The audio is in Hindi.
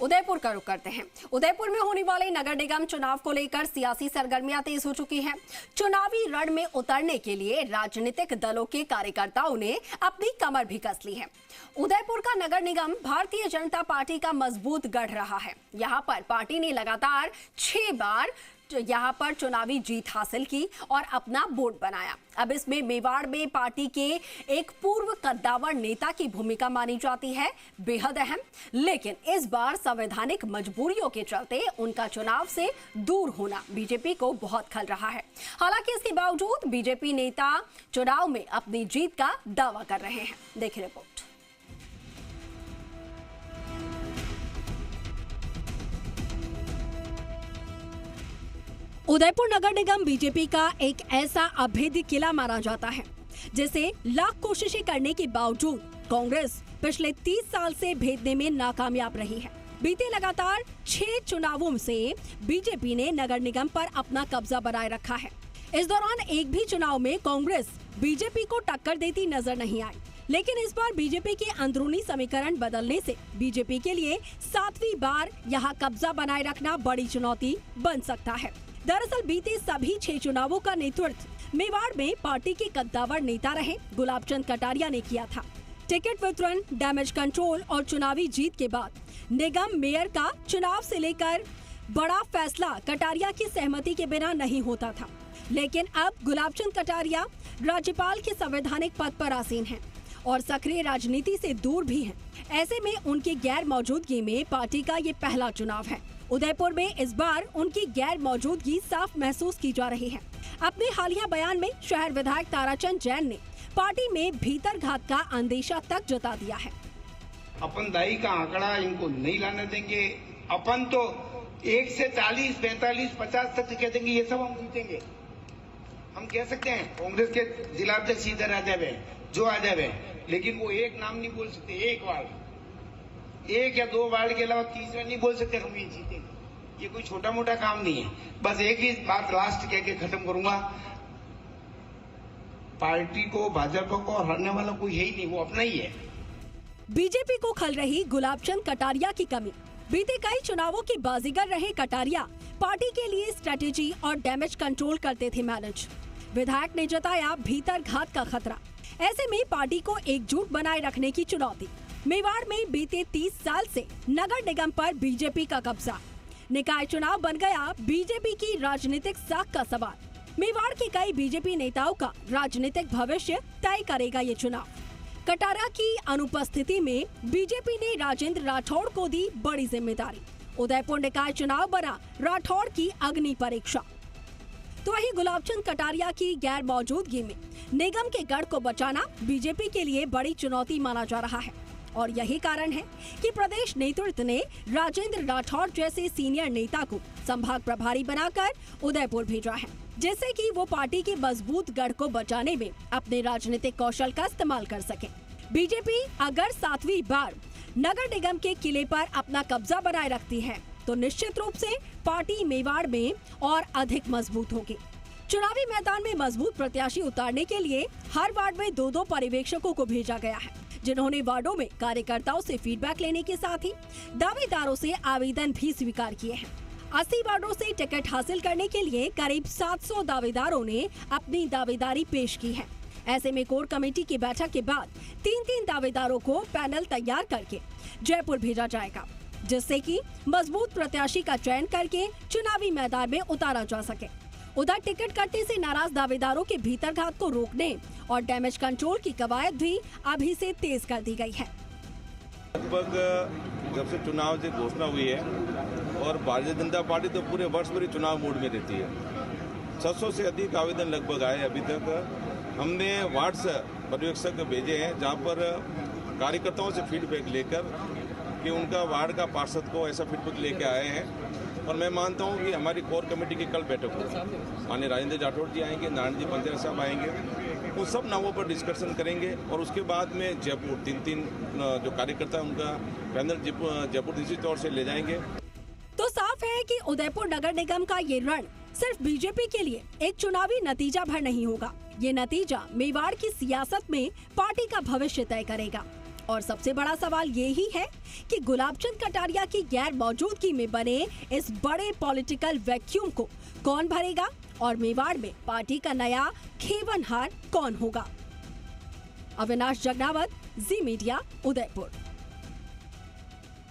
उदयपुर का रुख करते हैं। उदयपुर में होने वाले नगर निगम चुनाव को लेकर सियासी सरगर्मियां तेज हो चुकी हैं। चुनावी रण में उतरने के लिए राजनीतिक दलों के कार्यकर्ताओं ने अपनी कमर भी कस ली है। उदयपुर का नगर निगम भारतीय जनता पार्टी का मजबूत गढ़ रहा है। यहां पर पार्टी ने लगातार 6 बार यहां पर चुनावी जीत हासिल की और अपना बोर्ड बनाया। अब इसमें मेवाड़ में पार्टी के एक पूर्व कद्दावर नेता की भूमिका मानी जाती है बेहद अहम, लेकिन इस बार संवैधानिक मजबूरियों के चलते उनका चुनाव से दूर होना बीजेपी को बहुत खल रहा है। हालांकि इसके बावजूद बीजेपी नेता चुनाव में अपनी जीत का दावा कर रहे हैं। देखिए रिपोर्ट। उदयपुर नगर निगम बीजेपी का एक ऐसा अभेद्य किला माना जाता है जिसे लाख कोशिशें करने के बावजूद कांग्रेस पिछले 30 साल से भेदने में नाकामयाब रही है। बीते लगातार 6 चुनावों से बीजेपी ने नगर निगम पर अपना कब्जा बनाए रखा है। इस दौरान एक भी चुनाव में कांग्रेस बीजेपी को टक्कर देती नजर नहीं आई, लेकिन इस बार बीजेपी के अंदरूनी समीकरण बदलने से बीजेपी के लिए 7वीं बार यहाँ कब्जा बनाए रखना बड़ी चुनौती बन सकता है। दरअसल बीते सभी 6 चुनावों का नेतृत्व मेवाड़ में पार्टी के कद्दावर नेता रहे गुलाबचंद कटारिया ने किया था। टिकट वितरण, डैमेज कंट्रोल और चुनावी जीत के बाद निगम मेयर का चुनाव से लेकर बड़ा फैसला कटारिया की सहमति के बिना नहीं होता था, लेकिन अब गुलाबचंद कटारिया राज्यपाल के संवैधानिक पद पर आसीन हैं और सक्रिय राजनीति से दूर भी हैं। ऐसे में उनकी गैर मौजूदगी में पार्टी का ये पहला चुनाव है। उदयपुर में इस बार उनकी गैर मौजूदगी साफ महसूस की जा रही है। अपने हालिया बयान में शहर विधायक ताराचंद जैन ने पार्टी में भीतर घात का अंदेशा तक जता दिया है। अपन दाई का आंकड़ा इनको नहीं लाने देंगे। अपन तो 1 से 40, 45, 50 तक कह देंगे ये सब हम जीतेंगे। हम कह सकते हैं कांग्रेस के जिलाध्यक्ष इधर आ जावे, जो आ जावे, लेकिन वो एक नाम नहीं बोल सकते। एक वार्ड, 1 या 2 वार्ड के अलावा तीसरा नहीं बोल सकते हम ये जीतेंगे। ये कोई छोटा मोटा काम नहीं है। बस एक ही बात लास्ट कह के खत्म करूंगा, पार्टी को, भाजपा को हराने वाला कोई है ही नहीं, वो अपना ही है। बीजेपी को खल रही गुलाबचंद कटारिया की कमी। बीते कई चुनावों के बाजीगर रहे कटारिया पार्टी के लिए स्ट्रेटेजी और डैमेज कंट्रोल करते थे मैनेज। विधायक ने जताया भीतर घात का खतरा। ऐसे में पार्टी को एकजुट बनाए रखने की चुनौती। मेवाड़ में बीते 30 साल से नगर निगम पर बीजेपी का कब्जा। निकाय चुनाव बन गया बीजेपी की राजनीतिक साख का सवाल। मेवाड़ के कई बीजेपी नेताओं का राजनीतिक भविष्य तय करेगा ये चुनाव। कटारिया की अनुपस्थिति में बीजेपी ने राजेंद्र राठौड़ को दी बड़ी जिम्मेदारी। उदयपुर निकाय चुनाव बना राठौड़ की अग्नि परीक्षा। तो वही गुलाबचंद कटारिया की गैर मौजूदगी में निगम के गढ़ को बचाना बीजेपी के लिए बड़ी चुनौती माना जा रहा है और यही कारण है कि प्रदेश नेतृत्व ने राजेंद्र राठौड़ जैसे सीनियर नेता को संभाग प्रभारी बनाकर उदयपुर भेजा है, जिससे कि वो पार्टी के मजबूत गढ़ को बचाने में अपने राजनीतिक कौशल का इस्तेमाल कर सके। बीजेपी अगर 7वीं बार नगर निगम के किले पर अपना कब्जा बनाए रखती है तो निश्चित रूप से पार्टी मेवाड़ में और अधिक मजबूत होगी। चुनावी मैदान में मजबूत प्रत्याशी उतारने के लिए हर वार्ड में 2-2 पर्यवेक्षकों को भेजा गया है, जिन्होंने वार्डों में कार्यकर्ताओं से फीडबैक लेने के साथ ही दावेदारों से आवेदन भी स्वीकार किए हैं। 80 वार्डों से टिकट हासिल करने के लिए करीब 700 दावेदारों ने अपनी दावेदारी पेश की है। ऐसे में कोर कमेटी की बैठक के बाद 3-3 दावेदारों को पैनल तैयार करके जयपुर भेजा जाएगा, जिससे कि मजबूत प्रत्याशी का चयन करके चुनावी मैदान में उतारा जा सके। उधर टिकट कटने से नाराज दावेदारों के भीतर घात को रोकने और डैमेज कंट्रोल की कवायद भी अभी से तेज कर दी गई है। लगभग जब से चुनाव की घोषणा हुई है और भारतीय जनता पार्टी तो पूरे वर्ष भर चुनाव मूड में रहती है। 600 से अधिक आवेदन लगभग आए अभी तक। हमने वार्ड से पर्यवेक्षक भेजे हैं, जहां पर कार्यकर्ताओं से फीडबैक लेकर कि उनका वार्ड का पार्षद को ऐसा फीडबैक लेके आए हैं। और मैं मानता हूं कि हमारी कोर कमेटी की कल बैठक होगी। माननीय राजेंद्र राठौड़ जी आएंगे, नारायण जी पंचायत साहब आएंगे, उन सब नामों पर डिस्कशन करेंगे और उसके बाद में जयपुर 3-3 जो कार्यकर्ता है उनका पैनल जयपुर निश्चित तौर से ले जाएंगे। तो साफ है कि उदयपुर नगर निगम का ये रण सिर्फ बीजेपी के लिए एक चुनावी नतीजा भर नहीं होगा। ये नतीजा मेवाड़ की सियासत में पार्टी का भविष्य तय करेगा। और सबसे बड़ा सवाल ये ही है कि गुलाबचंद कटारिया की गैर मौजूदगी में बने इस बड़े पॉलिटिकल वैक्यूम को कौन भरेगा और मेवाड़ में पार्टी का नया खेवनहार कौन होगा। अविनाश जगनावत, जी मीडिया, उदयपुर।